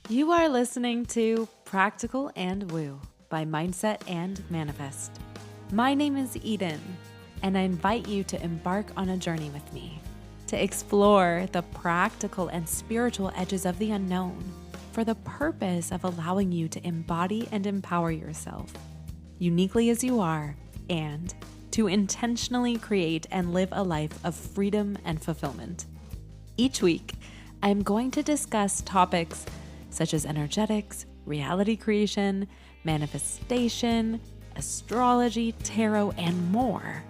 You are listening to Practical and Woo by Mindset and Manifest. My name is Eden, and I invite you to embark on a journey with me to explore the practical and spiritual edges of the unknown for the purpose of allowing you to embody and empower yourself uniquely as you are and to intentionally create and live a life of freedom and fulfillment. Each week, I am going to discuss topics such as energetics, reality creation, manifestation, astrology, tarot, and more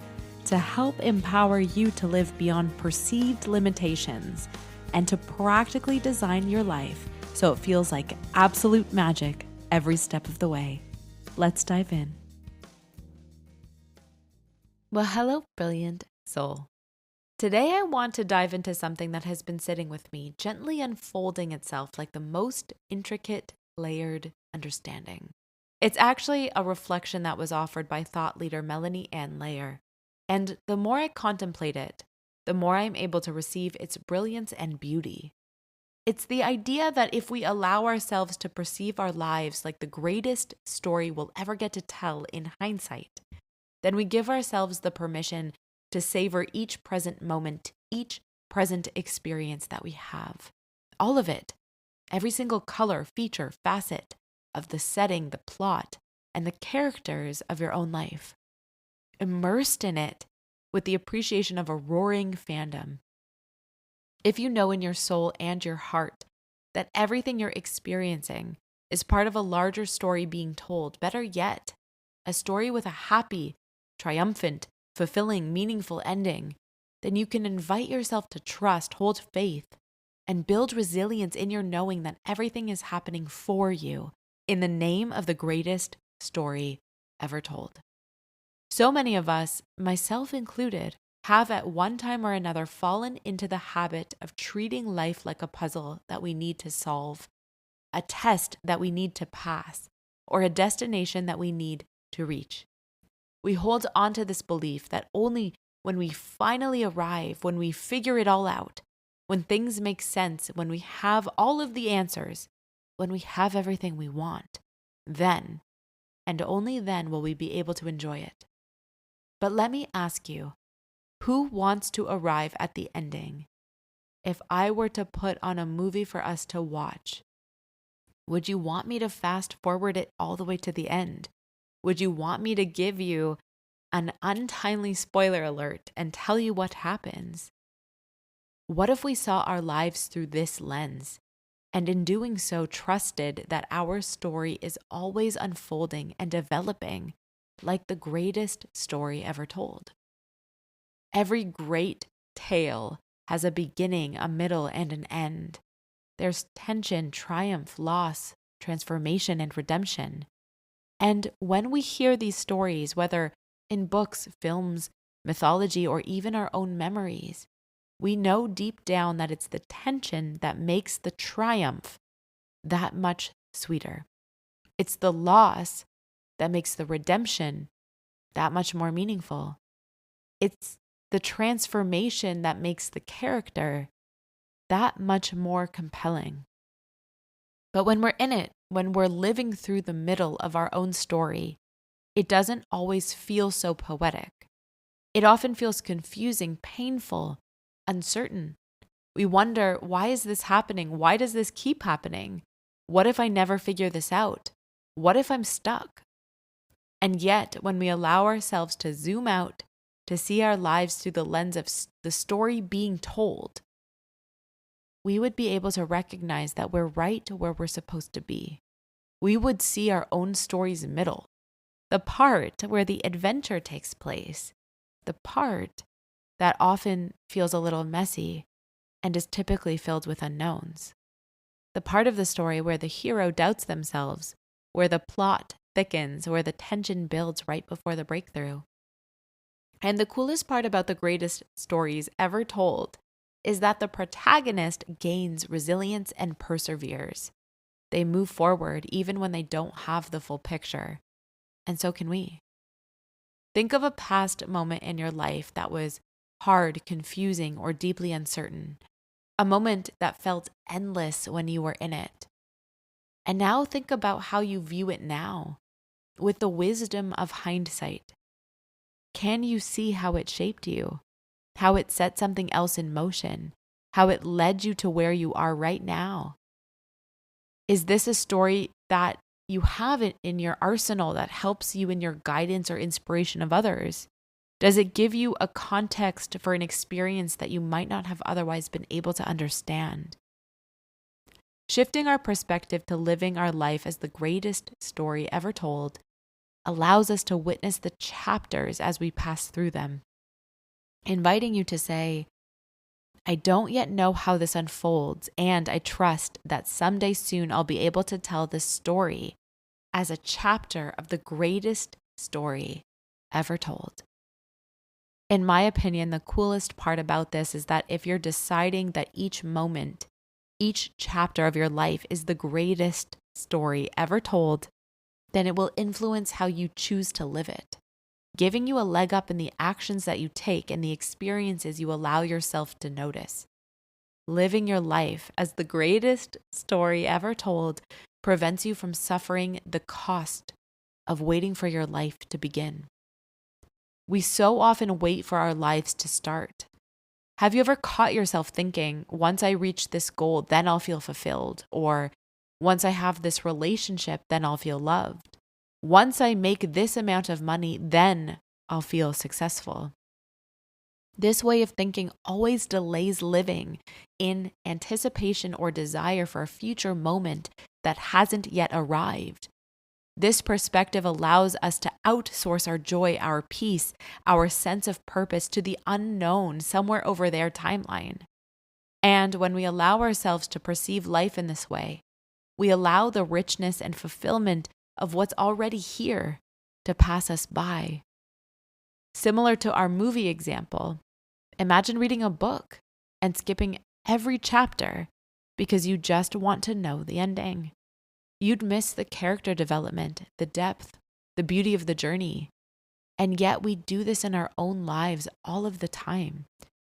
to help empower you to live beyond perceived limitations and to practically design your life so it feels like absolute magic every step of the way. Let's dive in. Well, hello, brilliant soul. Today, I want to dive into something that has been sitting with me, gently unfolding itself like the most intricate, layered understanding. It's actually a reflection that was offered by thought leader Melanie Ann Layer. And the more I contemplate it, the more I'm able to receive its brilliance and beauty. It's the idea that if we allow ourselves to perceive our lives like the greatest story we'll ever get to tell in hindsight, then we give ourselves the permission to savor each present moment, each present experience that we have. All of it, every single color, feature, facet of the setting, the plot, and the characters of your own life. Immersed in it with the appreciation of a roaring fandom. If you know in your soul and your heart that everything you're experiencing is part of a larger story being told, better yet, a story with a happy, triumphant, fulfilling, meaningful ending, then you can invite yourself to trust, hold faith, and build resilience in your knowing that everything is happening for you in the name of the greatest story ever told. So many of us, myself included, have at one time or another fallen into the habit of treating life like a puzzle that we need to solve, a test that we need to pass, or a destination that we need to reach. We hold on to this belief that only when we finally arrive, when we figure it all out, when things make sense, when we have all of the answers, when we have everything we want, then, and only then, will we be able to enjoy it. But let me ask you, who wants to arrive at the ending? If I were to put on a movie for us to watch, would you want me to fast forward it all the way to the end? Would you want me to give you an untimely spoiler alert and tell you what happens? What if we saw our lives through this lens, and in doing so trusted that our story is always unfolding and developing like the greatest story ever told? Every great tale has a beginning, a middle, and an end. There's tension, triumph, loss, transformation, and redemption. And when we hear these stories, whether in books, films, mythology, or even our own memories, we know deep down that it's the tension that makes the triumph that much sweeter. It's the loss that makes the redemption that much more meaningful. It's the transformation that makes the character that much more compelling. But when we're in it, when we're living through the middle of our own story, it doesn't always feel so poetic. It often feels confusing, painful, uncertain. We wonder, why is this happening? Why does this keep happening? What if I never figure this out? What if I'm stuck? And yet, when we allow ourselves to zoom out, to see our lives through the lens of the story being told, we would be able to recognize that we're right where we're supposed to be. We would see our own story's middle, the part where the adventure takes place, the part that often feels a little messy and is typically filled with unknowns, the part of the story where the hero doubts themselves, where the plot thickens, where the tension builds right before the breakthrough. And the coolest part about the greatest stories ever told is that the protagonist gains resilience and perseveres. They move forward even when they don't have the full picture. And so can we. Think of a past moment in your life that was hard, confusing, or deeply uncertain. A moment that felt endless when you were in it. And now think about how you view it now with the wisdom of hindsight. Can you see how it shaped you? How it set something else in motion? How it led you to where you are right now? Is this a story that you have it in your arsenal that helps you in your guidance or inspiration of others? Does it give you a context for an experience that you might not have otherwise been able to understand? Shifting our perspective to living our life as the greatest story ever told allows us to witness the chapters as we pass through them, inviting you to say, I don't yet know how this unfolds, and I trust that someday soon I'll be able to tell this story as a chapter of the greatest story ever told. In my opinion, the coolest part about this is that if you're deciding that each moment, each chapter of your life is the greatest story ever told, then it will influence how you choose to live it, giving you a leg up in the actions that you take and the experiences you allow yourself to notice. Living your life as the greatest story ever told prevents you from suffering the cost of waiting for your life to begin. We so often wait for our lives to start. Have you ever caught yourself thinking, once I reach this goal, then I'll feel fulfilled? Or once I have this relationship, then I'll feel loved. Once I make this amount of money, then I'll feel successful. This way of thinking always delays living in anticipation or desire for a future moment that hasn't yet arrived. This perspective allows us to outsource our joy, our peace, our sense of purpose to the unknown somewhere over their timeline. And when we allow ourselves to perceive life in this way, we allow the richness and fulfillment of what's already here to pass us by. Similar to our movie example, imagine reading a book and skipping every chapter because you just want to know the ending. You'd miss the character development, the depth, the beauty of the journey. And yet we do this in our own lives all of the time.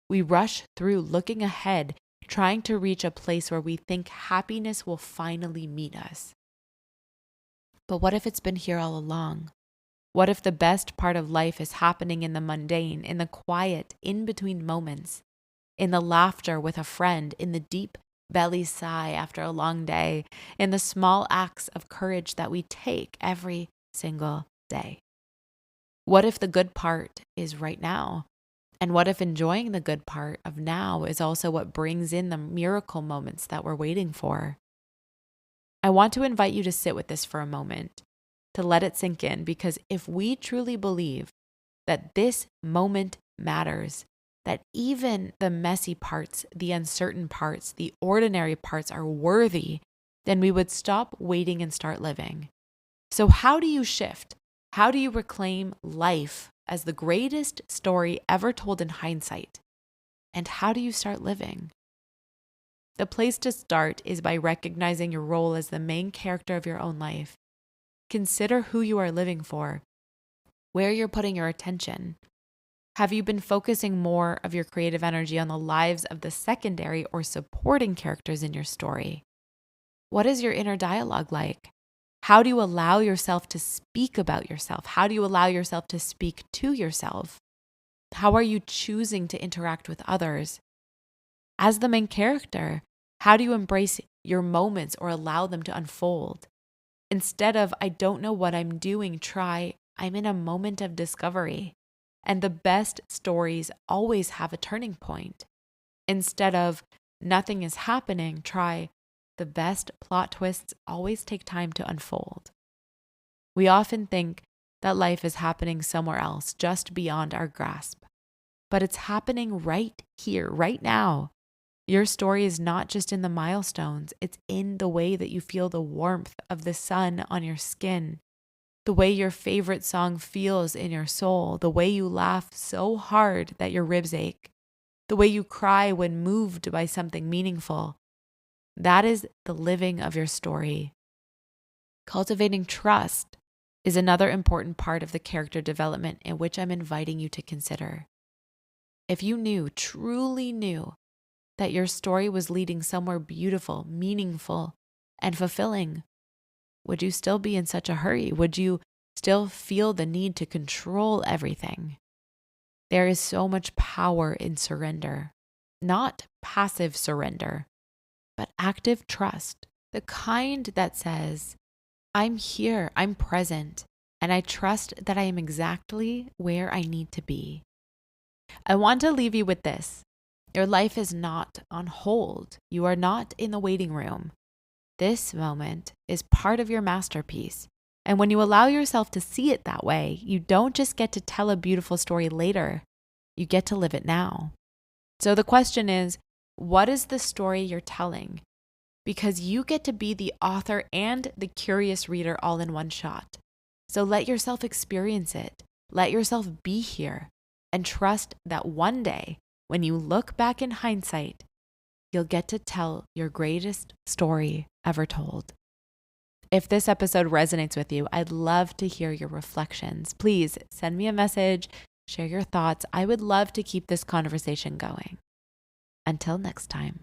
We rush through looking ahead, trying to reach a place where we think happiness will finally meet us. But what if it's been here all along? What if the best part of life is happening in the mundane, in the quiet, in-between moments, in the laughter with a friend, in the deep belly sigh after a long day, in the small acts of courage that we take every single day? What if the good part is right now? And what if enjoying the good part of now is also what brings in the miracle moments that we're waiting for? I want to invite you to sit with this for a moment, to let it sink in, because if we truly believe that this moment matters, that even the messy parts, the uncertain parts, the ordinary parts are worthy, then we would stop waiting and start living. So how do you shift? How do you reclaim life as the greatest story ever told in hindsight? And how do you start living? The place to start is by recognizing your role as the main character of your own life. Consider who you are living for, where you're putting your attention. Have you been focusing more of your creative energy on the lives of the secondary or supporting characters in your story? What is your inner dialogue like? How do you allow yourself to speak about yourself? How do you allow yourself to speak to yourself? How are you choosing to interact with others? As the main character, how do you embrace your moments or allow them to unfold? Instead of, I don't know what I'm doing, try, I'm in a moment of discovery. And the best stories always have a turning point. Instead of, nothing is happening, try, the best plot twists always take time to unfold. We often think that life is happening somewhere else, just beyond our grasp. But it's happening right here, right now. Your story is not just in the milestones, it's in the way that you feel the warmth of the sun on your skin, the way your favorite song feels in your soul, the way you laugh so hard that your ribs ache, the way you cry when moved by something meaningful. That is the living of your story. Cultivating trust is another important part of the character development in which I'm inviting you to consider. If you knew, truly knew, that your story was leading somewhere beautiful, meaningful, and fulfilling, Would you still be in such a hurry? Would you still feel the need to control everything? There is so much power in surrender, not passive surrender, but active trust, the kind that says, I'm here, I'm present, and I trust that I am exactly where I need to be. I want to leave you with this. Your life is not on hold. You are not in the waiting room. This moment is part of your masterpiece. And when you allow yourself to see it that way, you don't just get to tell a beautiful story later, you get to live it now. So the question is, what is the story you're telling? Because you get to be the author and the curious reader all in one shot. So let yourself experience it. Let yourself be here and trust that one day, when you look back in hindsight, you'll get to tell your greatest story ever told. If this episode resonates with you, I'd love to hear your reflections. Please send me a message, share your thoughts. I would love to keep this conversation going. Until next time.